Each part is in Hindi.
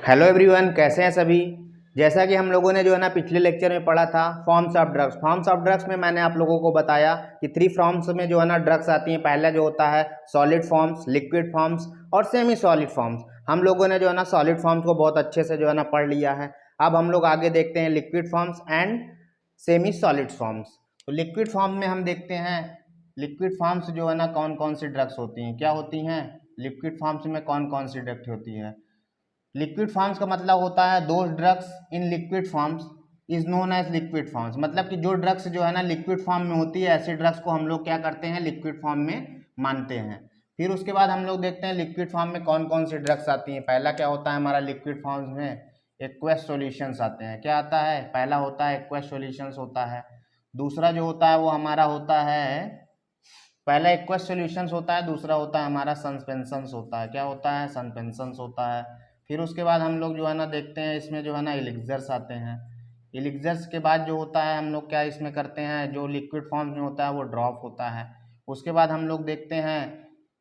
हेलो एवरीवन, कैसे हैं सभी। जैसा कि हम लोगों ने जो है ना पिछले लेक्चर में पढ़ा था forms of drugs. Forms of drugs में मैंने आप लोगों को बताया कि 3 फॉर्म्स में जो है ना ड्रग्स आती हैं। पहला जो होता है सॉलिड फॉर्म्स, लिक्विड फॉर्म्स और सेमी सॉलिड फॉर्म्स। हम लोगों ने जो है ना सॉलिड फॉर्म्स को बहुत अच्छे से जो है ना पढ़ लिया है। अब हम लोग आगे देखते हैं liquid forms and semi solid forms. तो लिक्विड फॉर्म में हम देखते हैं लिक्विड फॉर्म्स जो है ना कौन कौन सी ड्रग्स होती हैं, क्या होती हैं। लिक्विड फॉर्म्स में कौन कौन सी ड्रग्स होती है। लिक्विड फॉर्म्स का मतलब होता है दो drugs in liquid forms is known as liquid forms. मतलब कि जो ड्रग्स जो है ना लिक्विड फॉर्म में होती है, ऐसे ड्रग्स को हम लोग क्या करते हैं, लिक्विड फॉर्म में मानते हैं। फिर उसके बाद हम लोग देखते हैं लिक्विड फॉर्म में कौन कौन सी ड्रग्स आती हैं। पहला क्या होता है हमारा लिक्विड फॉर्म्स में, एक्वस सॉल्यूशंस आते हैं। क्या आता है, पहला होता है एक्वस सॉल्यूशंस होता है। दूसरा जो होता है वो हमारा होता है, पहला एक्वस सॉल्यूशंस होता है, दूसरा होता है हमारा सस्पेंशंस होता है। क्या होता है, सस्पेंशंस होता है। फिर उसके बाद हम लोग जो है ना देखते हैं इसमें जो है ना एलिक्सर्स आते हैं। एलिक्सर्स के बाद जो होता है हम लोग क्या इसमें करते हैं, जो लिक्विड फॉर्म में होता है वो ड्रॉप होता है। उसके बाद हम लोग देखते हैं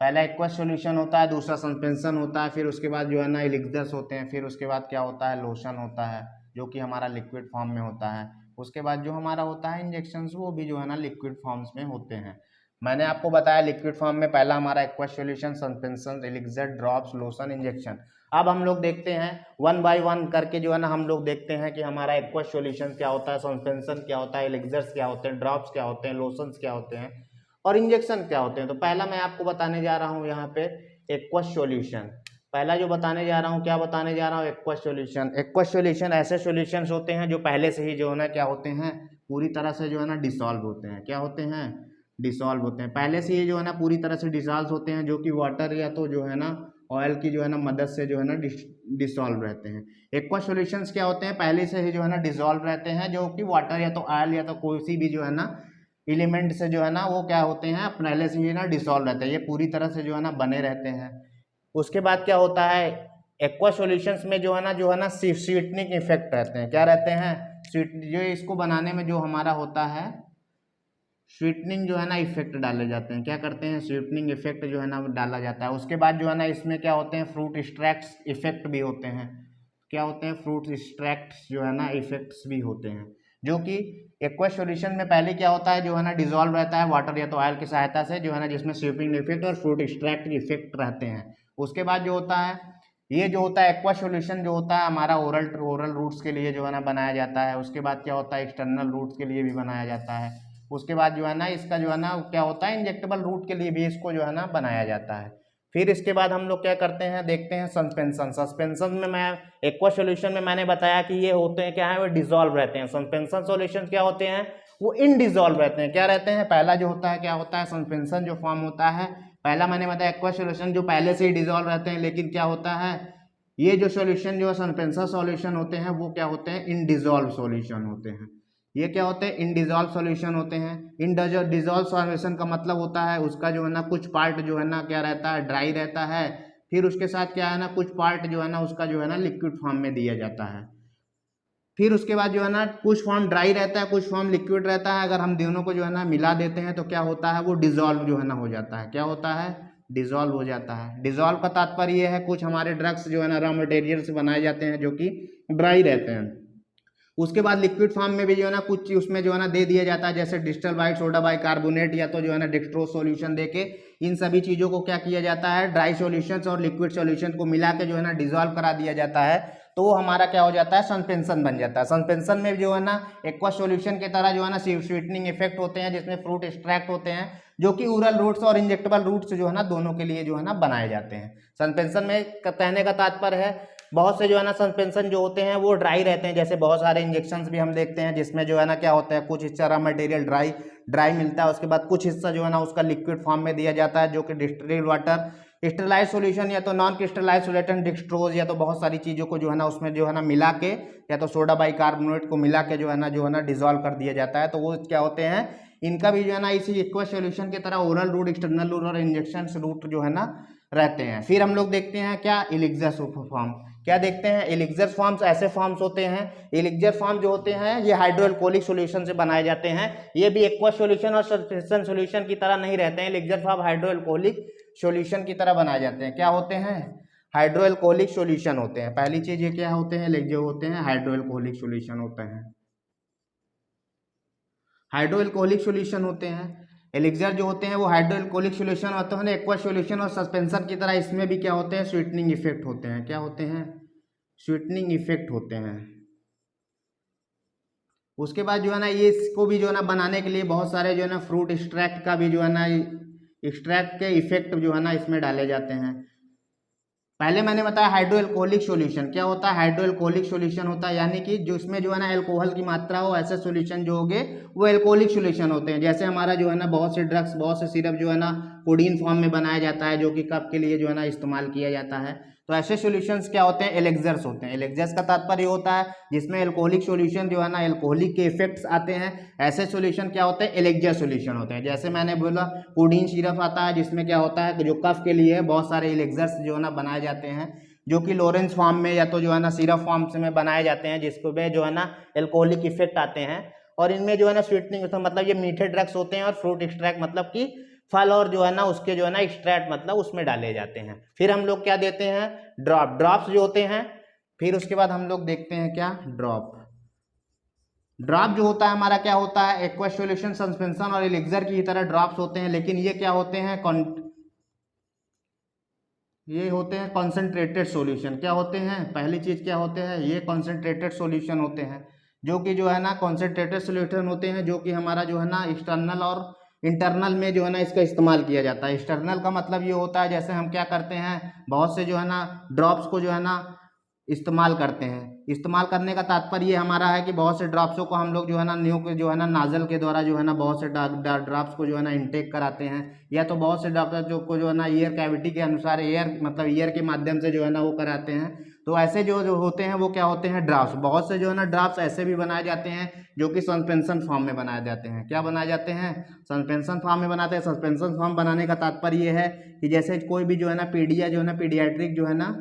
पहला एक्वस सॉल्यूशन होता है, दूसरा सस्पेंशन होता है, फिर उसके बाद जो है ना एलिक्सर्स होते हैं, फिर उसके बाद क्या होता है लोशन होता है जो कि हमारा लिक्विड फॉर्म में होता है। उसके बाद जो हमारा होता है इंजेक्शंस, वो भी जो है ना लिक्विड फॉर्म्स में होते हैं। मैंने आपको बताया लिक्विड फॉर्म में पहला हमारा aqueous solution, suspension, elixir, drops, lotion, injection. अब हम लोग देखते हैं वन बाय वन करके जो है ना हम लोग देखते हैं कि हमारा एक्वस सॉल्यूशन क्या होता है, सस्पेंशन क्या होता है, एलिक्सर्स क्या होते हैं, ड्रॉप्स क्या होते हैं, लोशंस क्या होते हैं और इंजेक्शन क्या होते हैं। तो पहला मैं आपको बताने जा रहा हूँ यहाँ पे एक्वस सॉल्यूशन। पहला जो बताने जा रहा हूँ, क्या बताने जा रहा हूँ, एक्वस सॉल्यूशन। एक्वस सॉल्यूशन ऐसे सॉल्यूशंस होते हैं जो पहले से ही जो है ना क्या होते हैं, पूरी तरह से जो है ना डिसॉल्व होते हैं। क्या होते हैं, डिसॉल्व होते हैं। पहले से ये जो है ना पूरी तरह से डिसॉल्व होते हैं, जो कि वाटर या तो जो है ना ऑयल की जो है ना मदद से जो है ना डिसॉल्व रहते हैं। एक्वस सॉल्यूशंस क्या होते हैं, पहले से ही जो है ना डिसॉल्व रहते हैं, जो कि वाटर या तो ऑयल या तो कोई सी भी जो है ना एलिमेंट से जो है ना वो क्या होते हैं, पहले से ही ना डिसॉल्व रहते हैं, ये पूरी तरह से जो है ना बने रहते हैं। उसके बाद क्या होता है, एक्वस सॉल्यूशंस में जो है ना स्वीटनिंग इफेक्ट रहते हैं। क्या रहते हैं, स्वीट, जो इसको बनाने में जो हमारा होता है स्वीटनिंग जो है ना इफेक्ट डाले जाते हैं। क्या करते हैं, स्वीटनिंग इफेक्ट जो है ना डाला जाता है। उसके बाद जो है ना इसमें क्या होते हैं, फ्रूट एक्सट्रैक्ट्स इफेक्ट भी होते हैं। क्या होते हैं, फ्रूट एक्सट्रैक्ट्स जो है ना इफेक्ट्स भी होते हैं, जो कि एक्वस सॉल्यूशन में पहले क्या होता है जो है ना डिसॉल्व रहता है वाटर या तो ऑयल की सहायता से, जो है ना जिसमें स्वीटनिंग इफेक्ट और फ्रूट एक्सट्रैक्ट इफेक्ट रहते हैं। उसके बाद जो होता है, ये जो होता है एक्वस सॉल्यूशन जो होता है हमारा ओरल रूट्स के लिए जो है ना बनाया जाता है। उसके बाद क्या होता है, एक्सटर्नल रूट्स के लिए भी बनाया जाता है। उसके बाद जो है ना इसका जो है ना क्या होता है, इंजेक्टेबल रूट के लिए भी इसको जो है ना बनाया जाता है। फिर इसके बाद हम लोग क्या करते हैं, देखते हैं सस्पेंशन। सस्पेंशन में मैं एक्वस सॉल्यूशन में मैंने बताया कि ये होते हैं क्या है, वो डिसॉल्व रहते हैं। सस्पेंशन सॉल्यूशन क्या होते हैं, वो इनडिसॉल्व रहते हैं। क्या रहते हैं, पहला जो होता है क्या होता है, सस्पेंशन जो फॉर्म होता है, पहला मैंने बताया एक्वस सॉल्यूशन जो पहले से ही डिसॉल्व रहते हैं, लेकिन क्या होता है ये जो सॉल्यूशन जो सस्पेंशन सॉल्यूशन होते हैं वो क्या होते हैं, इनडिसॉल्व सॉल्यूशन होते हैं। ये क्या होते हैं, इनडिसॉल्व सॉल्यूशन होते हैं। इनडिसॉल्व सॉल्यूशन का मतलब होता है उसका जो है ना कुछ पार्ट जो है ना क्या रहता है, ड्राई रहता है। फिर उसके साथ क्या है ना कुछ पार्ट जो है ना उसका जो है ना लिक्विड फॉर्म में दिया जाता है। फिर उसके बाद जो है ना कुछ फॉर्म ड्राई रहता है, कुछ फॉर्म लिक्विड रहता है। अगर हम दोनों को जो है ना मिला देते हैं तो क्या होता है, वो डिसॉल्व जो है ना हो जाता है। क्या होता है, डिसॉल्व हो जाता है। डिसॉल्व का तात्पर्य ये है कुछ हमारे ड्रग्स जो है ना रॉ मटेरियल से बनाए जाते हैं जो कि ड्राई रहते हैं। उसके बाद लिक्विड फॉर्म में भी जो है ना कुछ उसमें जो है ना दे दिया जाता है, जैसे डिस्टल बाइट, सोडा बाइकार्बोनेट या तो जो है ना डेक्सट्रोज सॉल्यूशन देके इन सभी चीज़ों को क्या किया जाता है, ड्राई सॉल्यूशंस और लिक्विड सॉल्यूशन को मिला के जो है ना डिसॉल्व करा दिया जाता है। तो वो हमारा क्या हो जाता है, सस्पेंशन बन जाता है। सस्पेंशन में जो है ना एक्वस सॉल्यूशन की तरह जो है ना स्वीटनिंग इफेक्ट होते हैं, जिसमें फ्रूट एक्सट्रैक्ट होते हैं, जो कि ओरल रूट्स और इंजेक्टेबल रूट्स जो है ना दोनों के लिए जो है ना बनाए जाते हैं। सस्पेंशन में कहने का तात्पर्य है बहुत से जो है ना सस्पेंशन जो होते हैं वो ड्राई रहते हैं, जैसे बहुत सारे इंजेक्शंस भी हम देखते हैं जिसमें जो है ना क्या होता है कुछ हिस्सा रॉ मटेरियल ड्राई मिलता है, उसके बाद कुछ हिस्सा जो है ना उसका लिक्विड फॉर्म में दिया जाता है, जो कि डिस्टिल्ड वाटर, क्रिस्टलाइज सॉल्यूशन या तो नॉन क्रिस्टलाइज सॉल्यूशन, डिक्सट्रोज या तो बहुत सारी चीज़ों को जो है ना उसमें जो है ना मिला के या तो सोडा बाइकार्बोनेट को मिला के जो है ना डिसॉल्व कर दिया जाता है। तो वो क्या होते हैं, इनका भी जो है ना इसी एक्वस सॉल्यूशन की तरह ओरल रूट, एक्सटर्नल रूट और इंजेक्शन रूट जो है ना रहते हैं। फिर हम लोग देखते हैं क्या, एलिक्सर फॉर्म। क्या देखते हैं, एलिक्सर फॉर्म्स ऐसे फॉर्म्स होते हैं, एलिक्सर फॉर्म जो होते हैं ये हाइड्रोअल्कोहलिक सॉल्यूशन से बनाए जाते हैं। ये भी एक्वस सॉल्यूशन और सस्पेंशन सॉल्यूशन की तरह नहीं रहते हैं, एलिक्सर फॉर्म हाइड्रोअल्कोहलिक सॉल्यूशन की तरह बनाए जाते हैं। क्या होते हैं, हाइड्रो एल्कोहलिक सॉल्यूशन होते हैं। पहली चीज ये क्या होते हैं, जो होते हैं हाइड्रो एल्कोहलिक सॉल्यूशन होते हैं। हाइड्रो एल्कोहलिक सॉल्यूशन होते हैं। एलिक्सर जो होते हैं वो हाइड्रो एल्कोहलिक सॉल्यूशन होते हैं, एक्वा सॉल्यूशन और सस्पेंशन की तरह इसमें भी क्या होते हैं, स्वीटनिंग इफेक्ट होते हैं। क्या होते हैं, स्वीटनिंग इफेक्ट होते हैं। उसके बाद जो है ना ये इसको भी जो है ना बनाने के लिए बहुत सारे जो है ना फ्रूट एक्सट्रैक्ट का भी जो है ना एक्सट्रैक्ट के इफेक्ट जो है ना इसमें डाले जाते हैं। पहले मैंने बताया हाइड्रो एल्कोहलिक सॉल्यूशन क्या होता है, हाइड्रो एल्कोहलिक सॉल्यूशन होता है यानी कि जो इसमें जो है ना एल्कोहल की मात्रा हो, ऐसे सॉल्यूशन जो होंगे वो एल्कोहलिक सॉल्यूशन होते हैं। जैसे हमारा जो है ना बहुत से ड्रग्स, बहुत से सिरप जो है ना कोडीन फॉर्म में बनाया जाता है, जो कि कफ के लिए जो है ना इस्तेमाल किया जाता है। तो ऐसे सॉल्यूशंस क्या होते हैं, एलेक्सर्स होते हैं। एलेक्सर्स का तात्पर्य होता है जिसमें एल्कोहलिक सॉल्यूशन जो है ना एल्कोहलिक के इफेक्ट्स आते हैं। ऐसे सॉल्यूशन क्या होते हैं, एलेक्सर सॉल्यूशन होते हैं। जैसे मैंने बोला कोडीन सिरप आता है जिसमें क्या होता है, जो कफ के लिए बहुत सारे एलेक्सर्स जो है ना बनाए जाते हैं, जो कि लॉरेंस फॉर्म में या तो जो है ना सिरप फॉर्म में बनाए जाते हैं, जिसको में जो है ना एल्कोहलिक इफेक्ट आते हैं। और इनमें जो है ना स्वीटनिंग मतलब ये मीठे ड्रग्स होते हैं, और फ्रूट एक्सट्रैक्ट मतलब कि फल और जो है ना उसके जो है ना एक्सट्रैक्ट मतलब उसमें डाले जाते हैं। फिर हम लोग क्या देते हैं, ड्रॉप्स जो होते हैं। फिर उसके बाद हम लोग देखते हैं क्या, ड्रॉप जो होता है हमारा क्या होता है, एक्वा सॉल्यूशन, सस्पेंशन और एलिक्सर की तरह ड्रॉप्स होते हैं, लेकिन ये क्या होते हैं, ये होते हैं कॉन्सेंट्रेटेड सॉल्यूशन। क्या होते हैं, पहली चीज क्या होते हैं, ये कॉन्सेंट्रेटेड सॉल्यूशन होते हैं, जो कि जो है ना कॉन्सेंट्रेटेड सॉल्यूशन होते हैं, जो कि हमारा जो है ना एक्सटर्नल और इंटरनल में जो है ना इसका इस्तेमाल किया जाता है। एक्सटर्नल का मतलब ये होता है जैसे हम क्या करते हैं, बहुत से जो है ना ड्रॉप्स को जो है ना इस्तेमाल करते हैं। इस्तेमाल करने का तात्पर्य ये हमारा है कि बहुत से ड्रॉप्सों को हम लोग जो है ना न्यू के जो है ना नाजल के द्वारा जो है ना बहुत से ड्रॉप्स को जो है ना इनटेक कराते हैं, या तो बहुत से डॉक्टर जो को जो है ना ईयर कैविटी के अनुसार एयर मतलब ईयर के माध्यम से जो है ना वो कराते हैं। तो ऐसे जो होते हैं वो क्या होते हैं, ड्रॉप्स। बहुत से जो है ना ड्रॉप्स ऐसे भी बनाए जाते हैं जो कि सस्पेंशन फॉर्म में बनाए जाते हैं। क्या बनाए जाते हैं, सस्पेंशन फॉर्म में बनाते हैं। सस्पेंशन फॉर्म बनाने का तात्पर्य ये है कि जैसे कोई भी जो है ना पीडिया जो है ना पीडियाट्रिक जो है ना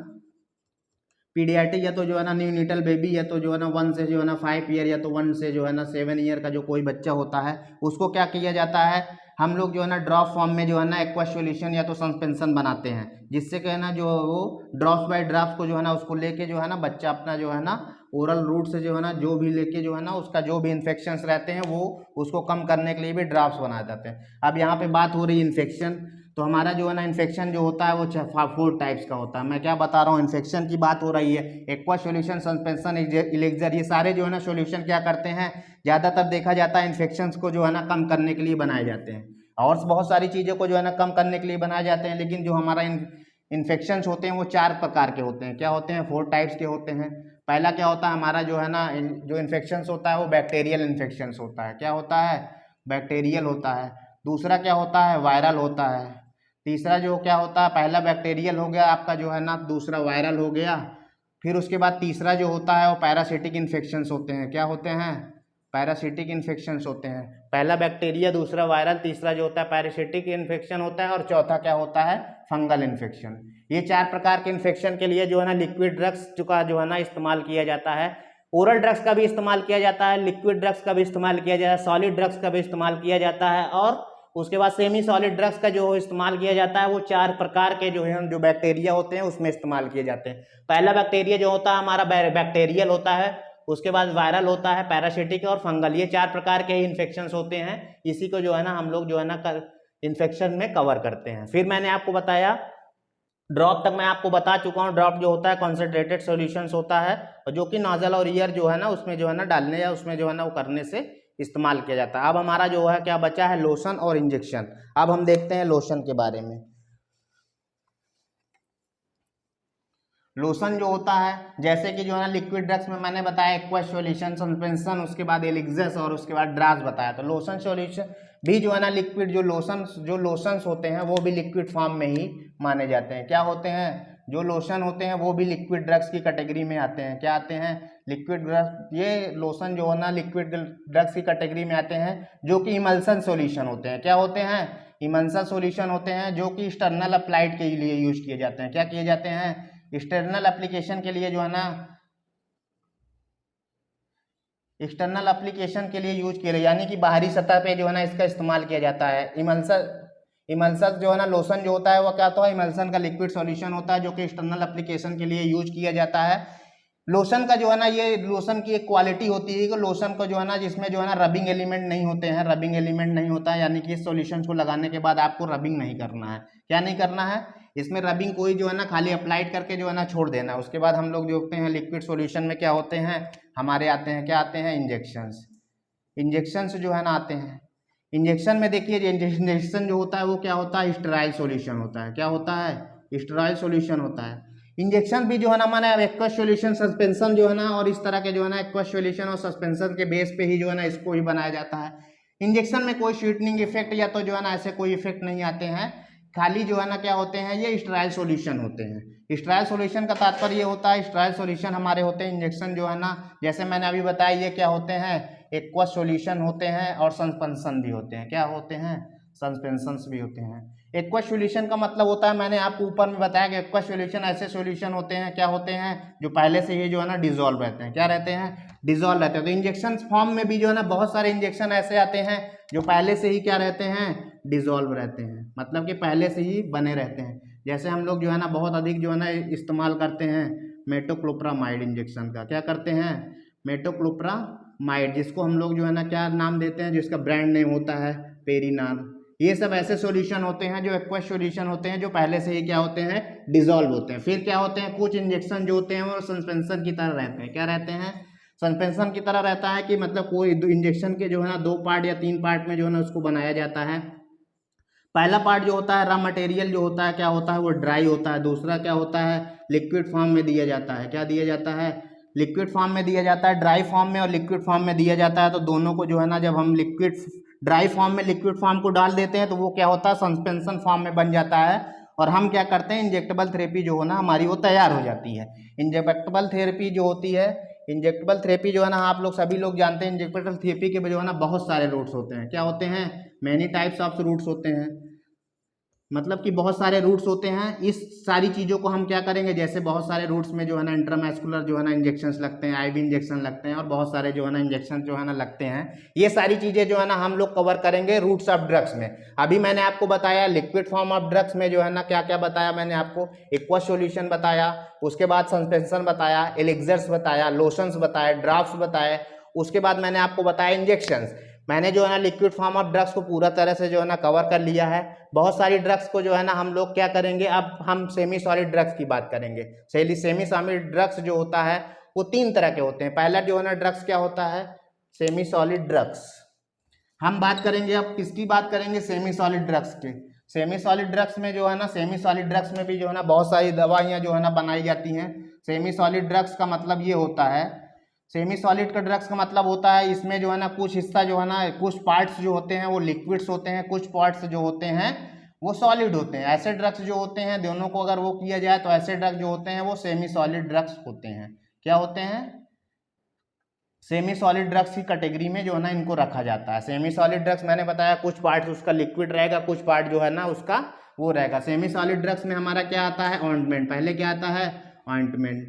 पीडियाट्रिक या तो जो है ना न्यूनीटल बेबी, या तो जो है ना 1 से जो है ना 5 ईयर, या तो 1 से जो है ना 7 ईयर का जो कोई बच्चा होता है, उसको क्या किया जाता है, हम लोग जो है ना ड्रॉप फॉर्म में जो है ना एक्वा सॉल्यूशन या तो सस्पेंशन बनाते हैं, जिससे क्या है ना जो वो ड्रॉप्स बाय ड्रॉप्स को जो है ना उसको लेके जो है ना बच्चा अपना जो है ना ओरल रूट से जो है ना जो भी लेके जो है ना उसका जो भी इन्फेक्शंस रहते हैं वो उसको कम करने के लिए भी ड्रॉप्स बनाए जाते हैं। अब यहाँ पे बात हो रही है इन्फेक्शन। तो हमारा जो है ना इन्फेक्शन जो होता है वो 4 टाइप्स का होता है। मैं क्या बता रहा हूँ, इन्फेक्शन की बात हो रही है। एक्वा सॉल्यूशन, सस्पेंशन, एलिक्सर, ये सारे जो है ना सॉल्यूशन क्या करते हैं, ज़्यादातर देखा जाता है इन्फेक्शंस को जो है ना कम करने के लिए बनाए जाते हैं, और बहुत सारी चीज़ों को जो है ना कम करने के लिए बनाए जाते हैं। लेकिन जो हमारा इन्फेक्शंस होते हैं वो 4 प्रकार के होते हैं। क्या होते हैं, 4 टाइप्स के होते हैं। पहला क्या होता है हमारा जो है ना जो इन्फेक्शंस होता है वो बैक्टीरियल इन्फेक्शंस होता है। क्या होता है, बैक्टीरियल होता है। दूसरा क्या होता है, वायरल होता है। तीसरा जो क्या होता है, पहला बैक्टीरियल हो गया आपका जो है ना, दूसरा वायरल हो गया। फिर उसके बाद तीसरा जो होता है वो पैरासिटिक इन्फेक्शंस होते हैं। क्या होते हैं, पैरासिटिक इन्फेक्शंस होते हैं। पहला बैक्टीरिया, दूसरा वायरल, तीसरा जो होता है पैरासिटिक इन्फेक्शन होता है, और चौथा क्या होता है, फंगल इन्फेक्शन। ये 4 प्रकार के इन्फेक्शन के लिए जो है ना लिक्विड ड्रग्स का जो है ना इस्तेमाल किया जाता है। ओरल ड्रग्स का भी इस्तेमाल किया जाता है, लिक्विड ड्रग्स का भी इस्तेमाल किया जाता है, सॉलिड ड्रग्स का भी इस्तेमाल किया जाता है, और उसके बाद सेमी सॉलिड ड्रग्स का जो इस्तेमाल किया जाता है वो 4 प्रकार के जो है जो बैक्टीरिया होते हैं उसमें इस्तेमाल किए जाते हैं। पहला बैक्टीरिया जो होता है हमारा बैक्टीरियल होता है, उसके बाद वायरल होता है, पैरासिटिक और फंगल। ये 4 प्रकार के इन्फेक्शंस होते हैं। इसी को जो है ना हम लोग जो है ना इन्फेक्शन में कवर करते हैं। फिर मैंने आपको बताया ड्रॉप तक मैं आपको बता चुका हूँ। ड्रॉप जो होता है कॉन्सेंट्रेटेड सॉल्यूशंस होता है, और जो कि नोजल और ईयर जो है ना उसमें जो है ना डालने या उसमें जो है ना वो करने से इस्तेमाल किया जाता है। अब हमारा जो है क्या बचा है, लोशन और इंजेक्शन। अब हम देखते हैं लोशन के बारे में। लोशन जो होता है जैसे कि जो है ना लिक्विड ड्रग्स में मैंने बताया एक्वा सॉल्यूशन, सस्पेंशन, उसके बाद एलिक्सर्स और उसके बाद ड्रास बताया। तो लोशन सॉल्यूशन भी जो है ना लिक्विड जो लोशंस होते हैं वो भी लिक्विड फॉर्म में ही माने जाते हैं। क्या होते हैं, जो लोशन होते हैं वो भी लिक्विड ड्रग्स की कैटेगरी में आते हैं। क्या आते हैं, लिक्विड ड्रग्स। ये लोशन जो है ना लिक्विड ड्रग्स की कैटेगरी में आते हैं, जो कि इमल्सन सॉल्यूशन होते हैं। क्या होते हैं, इमल्सन सॉल्यूशन होते हैं, जो कि एक्सटर्नल अप्लाइड के लिए यूज किए जाते हैं। क्या किए जाते हैं, एक्सटर्नल एप्लीकेशन के लिए जो है ना एक्सटर्नल एप्लीकेशन के लिए यूज किया, यानी कि बाहरी सतह पे जो है ना इसका इस्तेमाल किया जाता है। इमल्सन जो है ना लोशन जो होता है वो क्या होता है, इमल्सन का लिक्विड सॉल्यूशन होता है जो कि एक्सटर्नल एप्लीकेशन के लिए यूज किया जाता है। लोशन का जो है ना, ये लोशन की एक क्वालिटी होती है कि लोशन को जो है ना, जिसमें जो है ना रबिंग एलिमेंट नहीं होते हैं, रबिंग एलिमेंट नहीं होता है, यानी कि इस सॉल्यूशन को लगाने के बाद आपको रबिंग नहीं करना है। क्या नहीं करना है, इसमें रबिंग कोई जो है ना खाली अप्लाइड करके जो है ना छोड़ देना। उसके बाद हम लोग देखते हैं लिक्विड सॉल्यूशन में क्या होते हैं हमारे, आते हैं क्या आते हैं, इंजेक्शंस। इंजेक्शंस जो है ना आते हैं। इंजेक्शन में देखिए, इंजेक्शन जो होता है वो क्या होता है, स्टेराइल सॉल्यूशन होता है। क्या होता है, स्टेराइल सॉल्यूशन होता है। इंजेक्शन भी जो है ना माने एक्वस सॉल्यूशन, सस्पेंशन जो है ना, और इस तरह के जो है ना एक्वस सॉल्यूशन और सस्पेंशन के बेस पे ही जो है ना इसको ही बनाया जाता है। इंजेक्शन में कोई स्वीटनिंग इफेक्ट या तो जो है ना ऐसे कोई इफेक्ट नहीं आते हैं, खाली जो है ना क्या होते हैं, ये स्टेराइल सॉल्यूशन होते हैं। स्टेराइल सॉल्यूशन का तात्पर्य ये होता है, स्टेराइल सॉल्यूशन हमारे होते हैं इंजेक्शन जो है ना, जैसे मैंने अभी बताया ये क्या होते हैं, एक्वस सॉल्यूशन होते हैं और सस्पेंशन भी होते हैं। क्या होते हैं, सस्पेंशंस भी होते हैं। एक्वस सॉल्यूशन का मतलब होता है, मैंने आपको ऊपर में बताया कि एक्वस सॉल्यूशन ऐसे सॉल्यूशन होते हैं, क्या होते हैं, जो पहले से ही जो है ना डिजोल्व रहते हैं। क्या रहते हैं, डिजोल्व रहते हैं। तो इंजेक्शन फॉर्म में भी जो है ना बहुत सारे इंजेक्शन ऐसे आते हैं जो पहले से ही क्या रहते हैं, डिजोल्व रहते हैं, मतलब कि पहले से ही बने रहते हैं। जैसे हम लोग जो है ना बहुत अधिक जो है ना इस्तेमाल करते हैं मेटोक्लोप्रामाइड इंजेक्शन का। क्या करते हैं, मेटोक्लोप्रामाइड, जिसको हम लोग जो है ना क्या नाम देते हैं, जिसका ब्रांड नेम होता है पेरिनाल। ये सब ऐसे सॉल्यूशन होते हैं जो एक्वस सॉल्यूशन होते हैं, जो पहले से ही क्या होते हैं, डिजोल्व होते हैं। फिर क्या होते हैं, कुछ इंजेक्शन जो होते हैं वो सस्पेंशन की तरह रहते हैं। क्या रहते हैं, सस्पेंशन की तरह रहता है, कि मतलब कोई इंजेक्शन के जो है ना 2 पार्ट या 3 पार्ट में जो है ना उसको बनाया जाता है। पहला पार्ट जो होता है, रॉ मटेरियल जो होता है, क्या होता है, वो ड्राई होता है। दूसरा क्या होता है, लिक्विड फॉर्म में दिया जाता है। क्या दिया जाता है, लिक्विड फॉर्म में दिया जाता है। ड्राई फॉर्म में और लिक्विड फॉर्म में दिया जाता है। तो दोनों को जो है ना, जब हम लिक्विड ड्राई फॉर्म में लिक्विड फॉर्म को डाल देते हैं तो वो क्या होता है, सस्पेंशन फॉर्म में बन जाता है। और हम क्या करते हैं, इंजेक्टेबल थेरेपी जो है ना हमारी वो तैयार हो जाती है। इंजेक्टेबल थेरेपी जो होती है, इंजेक्टेबल थेरेपी जो है ना, आप लोग सभी लोग जानते हैं इंजेक्टेबल थेरेपी के जो है ना बहुत सारे रूट्स होते हैं। क्या होते हैं, मैनी टाइप्स ऑफ रूट्स होते हैं, मतलब कि बहुत सारे रूट्स होते हैं। इस सारी चीज़ों को हम क्या करेंगे, जैसे बहुत सारे रूट्स में जो है ना इंट्रामैस्कुलर जो है ना इंजेक्शंस लगते हैं, आईवी इंजेक्शन लगते हैं, और बहुत सारे जो है ना इंजेक्शन जो है ना लगते हैं। ये सारी चीज़ें जो है ना हम लोग कवर करेंगे रूट्स ऑफ ड्रग्स में। अभी मैंने आपको बताया लिक्विड फॉर्म ऑफ ड्रग्स में जो है ना क्या क्या बताया मैंने आपको, एक्वस सॉल्यूशन बताया, उसके बाद सस्पेंशन बताया, एलिक्सर्स बताया, लोशंस बताया, ड्राफ्ट्स बताए, उसके बाद मैंने आपको बताया इंजेक्शंस। मैंने जो है ना लिक्विड फॉर्म ऑफ ड्रग्स को पूरा तरह से जो है ना कवर कर लिया है। बहुत सारी ड्रग्स को जो है ना हम लोग क्या करेंगे, अब हम सेमी सॉलिड ड्रग्स की बात करेंगे। सेमी सॉलिड ड्रग्स जो होता है वो 3 तरह के होते हैं। पहला जो है ना ड्रग्स क्या होता है, सेमी सॉलिड ड्रग्स। हम बात करेंगे अब किसकी बात करेंगे, सेमी सॉलिड ड्रग्स के। सेमी सॉलिड ड्रग्स में जो है ना, सेमी सॉलिड ड्रग्स में भी जो है ना बहुत सारी दवाइयाँ जो है ना बनाई जाती हैं। सेमी सॉलिड ड्रग्स का मतलब ये होता है, सेमी सॉलिड का ड्रग्स का मतलब होता है इसमें जो है ना कुछ हिस्सा जो है ना, कुछ पार्ट्स जो होते हैं वो लिक्विड्स होते हैं, कुछ पार्ट्स जो होते हैं वो सॉलिड होते हैं। ऐसे ड्रग्स जो होते हैं दोनों को अगर वो किया जाए तो ऐसे ड्रग्स जो होते हैं वो सेमी सॉलिड ड्रग्स होते हैं। क्या होते हैं, सेमी सॉलिड ड्रग्स की कैटेगरी में जो है ना इनको रखा जाता है। सेमी सॉलिड ड्रग्स मैंने बताया कुछ पार्ट उसका लिक्विड रहेगा, कुछ पार्ट जो है ना उसका वो रहेगा। सेमी सॉलिड ड्रग्स में हमारा क्या आता है, ऑइंटमेंट। पहले क्या आता है, ऑइंटमेंट,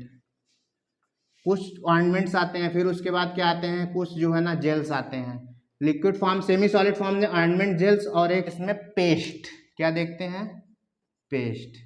कुछ ऑइंटमेंट्स आते हैं, फिर उसके बाद क्या आते हैं, कुछ जो है ना जेल्स आते हैं। Liquid form, semi solid form में ऑइंटमेंट, जेल्स और एक इसमें पेस्ट। क्या देखते हैं, पेस्ट।